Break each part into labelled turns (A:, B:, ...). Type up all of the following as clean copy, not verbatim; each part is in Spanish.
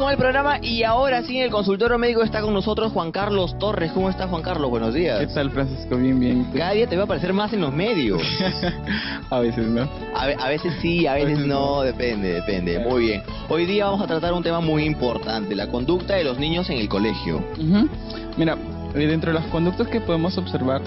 A: con el programa y ahora sí en el consultorio médico está con nosotros Juan Carlos Torres. ¿Cómo estás, Juan Carlos? Buenos días.
B: ¿Qué tal, Francisco? Bien, bien.
A: Cada día te va a aparecer más en los medios.
B: A veces, ¿no?
A: A veces sí, a veces no, depende. Muy bien. Hoy día vamos a tratar un tema muy importante, la conducta de los niños en el colegio.
B: Mira, dentro de las conductas que podemos observar,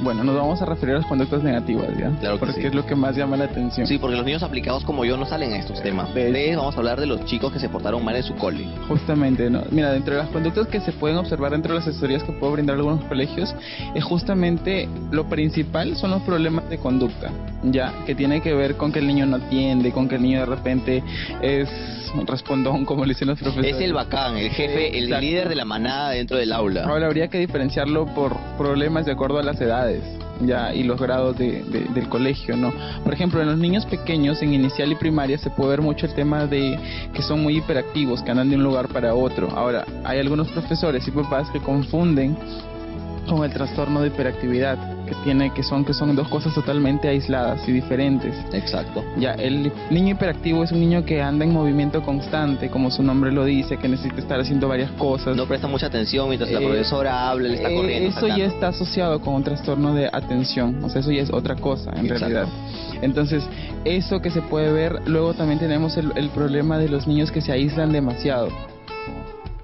B: bueno, nos vamos a referir a las conductas negativas, ¿ya?
A: Claro que
B: porque
A: sí.
B: Es lo que más llama la atención.
A: Sí, porque los niños aplicados como yo no salen a estos temas. Vamos a hablar de los chicos que se portaron mal en su cole.
B: Justamente, ¿no? Mira, dentro de las conductas que se pueden observar dentro de las asesorías que puedo brindar algunos colegios, es justamente lo principal son los problemas de conducta, ya, que tiene que ver con que el niño no atiende, con que el niño de repente es respondón, como le dicen los profesores.
A: Es el bacán, el jefe, el líder de la manada dentro del aula.
B: Ahora habría que diferenciarlo por problemas de acuerdo a las edades, ya, y los grados del colegio, ¿no? Por ejemplo, en los niños pequeños, en inicial y primaria, se puede ver mucho el tema de que son muy hiperactivos, que andan de un lugar para otro. Ahora, hay algunos profesores y papás que confunden con el trastorno de hiperactividad, que son dos cosas totalmente aisladas y diferentes.
A: Exacto.
B: Ya, el niño hiperactivo es un niño que anda en movimiento constante, como su nombre lo dice, que necesita estar haciendo varias cosas.
A: No presta mucha atención mientras la profesora habla, le está corriendo.
B: Eso ya está asociado con un trastorno de atención, o sea, eso ya es otra cosa en realidad. Entonces, eso que se puede ver. Luego también tenemos el problema de los niños que se aíslan demasiado.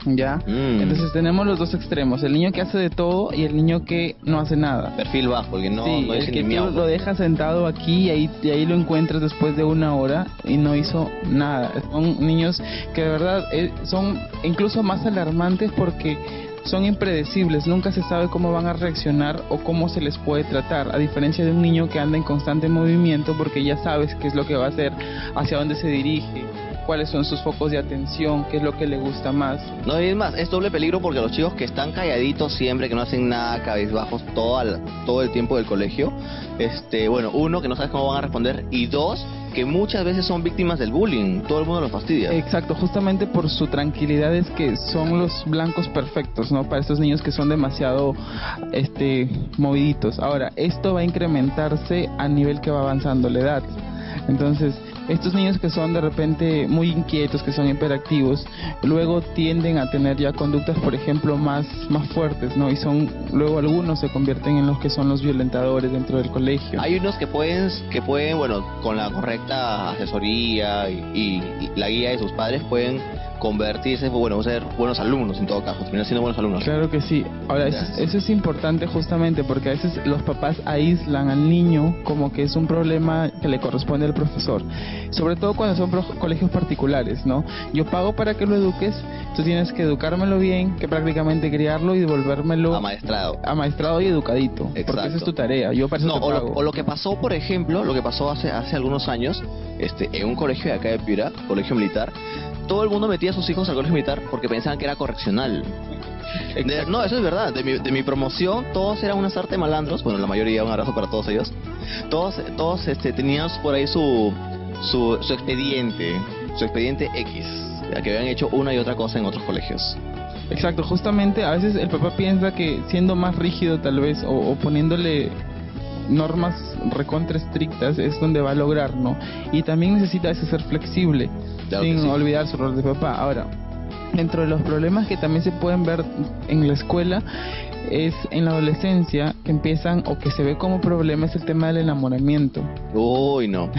B: ¿Ya? Entonces tenemos los dos extremos, el niño que hace de todo y el niño que no hace nada.
A: Perfil bajo, el que no
B: el que tú lo dejas sentado aquí y ahí lo encuentras después de una hora y no hizo nada. Son niños que de verdad son incluso más alarmantes porque son impredecibles, nunca se sabe cómo van a reaccionar o cómo se les puede tratar, a diferencia de un niño que anda en constante movimiento porque ya sabes qué es lo que va a hacer, hacia dónde se dirige, cuáles son sus focos de atención, qué es lo que le gusta más.
A: No, y es más, es doble peligro porque los chicos que están calladitos siempre, que no hacen nada, cabizbajos todo el tiempo del colegio, bueno, uno, que no sabes cómo van a responder, y dos, que muchas veces son víctimas del bullying, todo el mundo los fastidia.
B: Exacto, justamente por su tranquilidad es que son los blancos perfectos, ¿no? Para estos niños que son demasiado moviditos. Ahora, esto va a incrementarse a nivel que va avanzando la edad. Entonces, estos niños que son de repente muy inquietos, que son hiperactivos, luego tienden a tener ya conductas, por ejemplo, más fuertes, ¿no? Y luego algunos se convierten en los que son los violentadores dentro del colegio.
A: Hay unos que pueden, bueno, con la correcta asesoría y la guía de sus padres pueden convertirse, bueno, ser buenos alumnos en todo caso, terminar siendo buenos alumnos.
B: Claro que sí. Ahora, eso es importante justamente porque a veces los papás aíslan al niño como que es un problema que le corresponde al profesor, sobre todo cuando son colegios particulares, ¿no? Yo pago para que lo eduques, tú tienes que educármelo bien, que prácticamente criarlo y devolvérmelo amaestrado y educadito. Exacto. Porque esa es tu tarea. Yo para eso te pago.
A: O lo que pasó, por ejemplo, hace algunos años, en un colegio de acá de Piura, colegio militar, todo el mundo metía a sus hijos al colegio militar porque pensaban que era correccional. No, eso es verdad. De mi promoción, todos eran unas artes malandros. Bueno, la mayoría, un abrazo para todos ellos. Todos tenían por ahí su expediente X, ya que habían hecho una y otra cosa en otros colegios.
B: Exacto, justamente a veces el papá piensa que siendo más rígido tal vez o poniéndole normas recontra estrictas es donde va a lograr, ¿no? Y también necesita a veces ser flexible, claro, sin olvidar su rol de papá. Ahora, dentro de los problemas que también se pueden ver en la escuela es en la adolescencia que empiezan o que se ve como problema es el tema del enamoramiento.
A: Uy, no.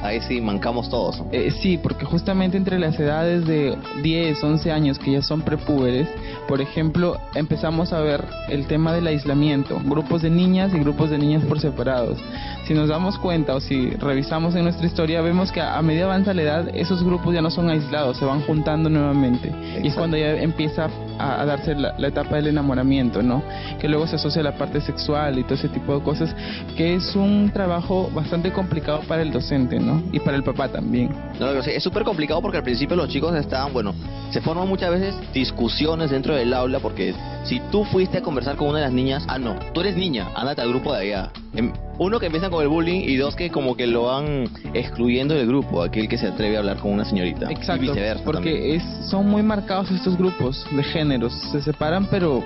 A: Ahí sí, mancamos todos.
B: Sí, porque justamente entre las edades de 10, 11 años que ya son prepúberes, por ejemplo, empezamos a ver el tema del aislamiento, grupos de niñas y grupos de niños por separados. Si nos damos cuenta o si revisamos en nuestra historia, vemos que a medida avanza la edad, esos grupos ya no son aislados, se van juntando nuevamente. Exacto. Y es cuando ya empieza a darse la etapa del enamoramiento, ¿no? Que luego se asocia a la parte sexual y todo ese tipo de cosas, que es un trabajo bastante complicado para el docente, ¿no? Y para el papá también.
A: No, es súper complicado porque al principio los chicos se forman muchas veces discusiones dentro del aula porque si tú fuiste a conversar con una de las niñas, no, tú eres niña, ándate al grupo de allá. Uno, que empieza con el bullying, y dos, que como que lo van excluyendo del grupo, aquel que se atreve a hablar con una señorita.
B: Exacto,
A: y viceversa
B: porque son muy marcados estos grupos de géneros, se separan, pero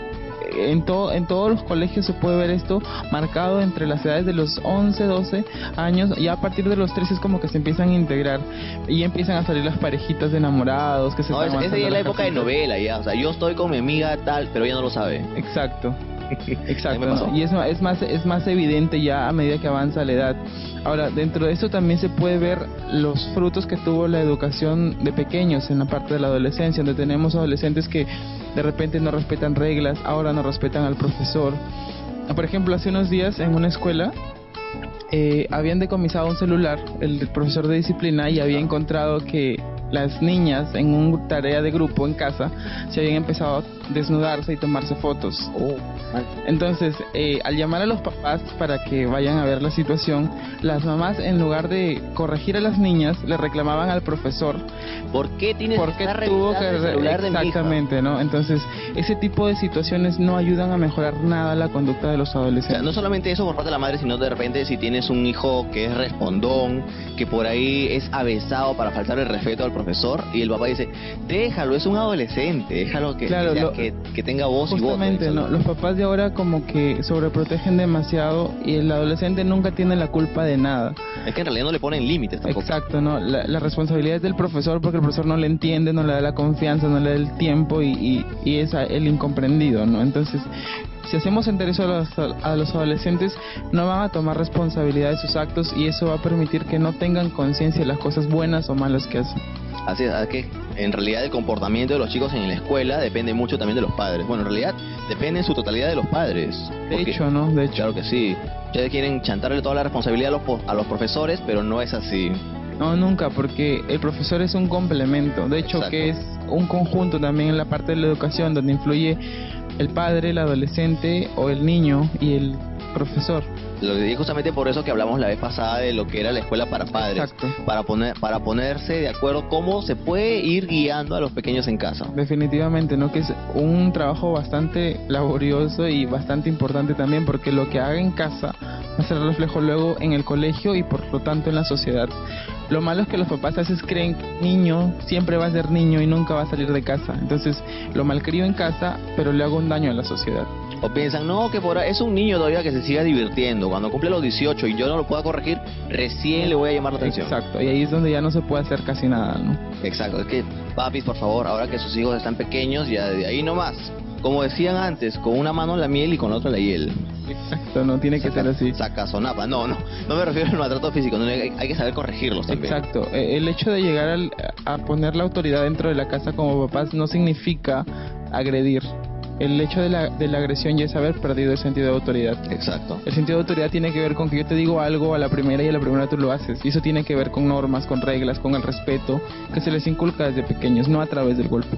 B: en todos los colegios se puede ver esto marcado entre las edades de los 11, 12 años. Ya a partir de los 13 es como que se empiezan a integrar y empiezan a salir las parejitas de enamorados que se
A: No,
B: están
A: esa ya es la
B: avanzando
A: época de
B: las casitas.
A: novela ya. O sea, yo estoy con mi amiga tal, pero ella no lo sabe.
B: Exacto.
A: ¿Qué
B: Exacto,
A: me pasó?
B: ¿no? Y es más evidente ya a medida que avanza la edad. Ahora, dentro de esto también se puede ver los frutos que tuvo la educación de pequeños en la parte de la adolescencia, donde tenemos adolescentes que de repente no respetan reglas, ahora no respetan al profesor. Por ejemplo, hace unos días en una escuela habían decomisado un celular, el profesor de disciplina, y había encontrado que las niñas en una tarea de grupo en casa se habían empezado a desnudarse y tomarse fotos. Entonces, al llamar a los papás para que vayan a ver la situación, las mamás, en lugar de corregir a las niñas, le reclamaban al profesor
A: ¿Por qué tienes que
B: porque
A: estar
B: tuvo
A: revisando
B: que
A: el celular de mi hija?
B: exactamente, ¿no? Entonces, ese tipo de situaciones no ayudan a mejorar nada la conducta de los
A: O sea,
B: adolescentes.
A: no solamente eso por parte de la madre, sino de repente si tienes un hijo que es respondón, que por ahí es avesado para faltar el respeto al profesor, y el papá dice, déjalo, es un adolescente, déjalo que,
B: Claro,
A: que tenga voz y voto.
B: Justamente, ¿no? Los papás de ahora como que sobreprotegen demasiado y el adolescente nunca tiene la culpa de nada.
A: Es que en realidad no le ponen límites tampoco.
B: Exacto, ¿no? La responsabilidad es del profesor porque el profesor no le entiende, no le da la confianza, no le da el tiempo y es el incomprendido, ¿no? Entonces, si hacemos entender eso a los adolescentes, no van a tomar responsabilidad de sus actos y eso va a permitir que no tengan conciencia de las cosas buenas o malas que hacen.
A: Así es que en realidad el comportamiento de los chicos en la escuela depende mucho también de los padres. Bueno, en realidad depende en su totalidad de los padres.
B: De
A: Porque-
B: hecho, ¿no? De hecho.
A: Claro que sí. Ustedes quieren chantarle toda la responsabilidad a los profesores, pero no es así.
B: No, nunca, porque el profesor es un complemento. De hecho,
A: Exacto.
B: que es un conjunto también en la parte de la educación donde influye el padre, el adolescente o el niño y el profesor.
A: Y justamente por eso que hablamos la vez pasada de lo que era la escuela para padres.
B: Exacto.
A: Para ponerse de acuerdo cómo se puede ir guiando a los pequeños en casa.
B: Definitivamente, ¿no? Que es un trabajo bastante laborioso y bastante importante también porque lo que haga en casa va a ser reflejo luego en el colegio y por lo tanto en la sociedad. Lo malo es que los papás a veces creen que el niño siempre va a ser niño y nunca va a salir de casa. Entonces lo malcrio en casa, pero le hago un daño a la sociedad.
A: O piensan, no, que por ahí es un niño todavía que se siga divirtiendo. Cuando cumple los 18 y yo no lo pueda corregir, recién le voy a llamar la atención.
B: Exacto, y ahí es donde ya no se puede hacer casi nada, ¿no?
A: Exacto, es que, papis, por favor, ahora que sus hijos están pequeños, ya de ahí nomás. Como decían antes, con una mano la miel y con la otra la hiel.
B: Exacto, no tiene que ser así.
A: Sacazonapa, no me refiero al maltrato físico, no, hay que saber corregirlos también.
B: Exacto, el hecho de llegar a poner la autoridad dentro de la casa como papás no significa agredir. El hecho de la agresión ya es haber perdido el sentido de autoridad.
A: Exacto.
B: El sentido de autoridad tiene que ver con que yo te digo algo a la primera y a la primera tú lo haces. Y eso tiene que ver con normas, con reglas, con el respeto que se les inculca desde pequeños, no a través del golpe.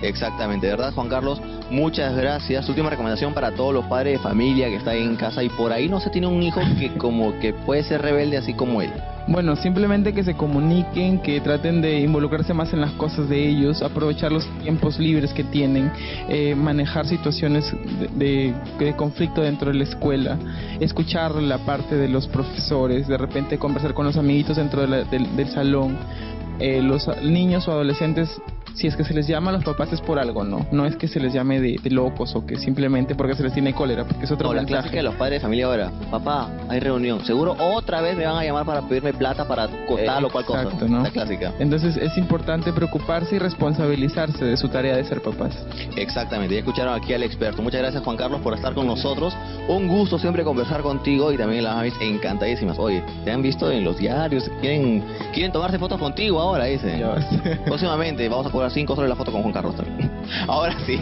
A: Exactamente, de verdad, Juan Carlos, muchas gracias. Última recomendación para todos los padres de familia que están en casa y por ahí no se tiene un hijo que como que puede ser rebelde así como él.
B: Bueno, simplemente que se comuniquen, que traten de involucrarse más en las cosas de ellos, aprovechar los tiempos libres que tienen, manejar situaciones de conflicto dentro de la escuela, escuchar la parte de los profesores, de repente conversar con los amiguitos dentro del salón. Los niños o adolescentes, si es que se les llama a los papás es por algo, no es que se les llame de locos o que simplemente porque se les tiene cólera, porque es otro
A: No, la
B: mensaje.
A: clásica de los padres de familia ahora, papá, hay reunión, seguro otra vez me van a llamar para pedirme plata para tal o cual cosa.
B: Exacto, ¿no?
A: La clásica.
B: Entonces es importante preocuparse y responsabilizarse de su tarea de ser papás.
A: Exactamente, ya escucharon aquí al experto. Muchas gracias, Juan Carlos, por estar con nosotros. Un gusto siempre conversar contigo y también las aves encantadísimas. Oye, te han visto en los diarios, quieren tomarse fotos contigo ahora, dicen.
B: Ya vas.
A: Próximamente vamos a cobrar $5 la foto con Juan Carlos también. Ahora sí.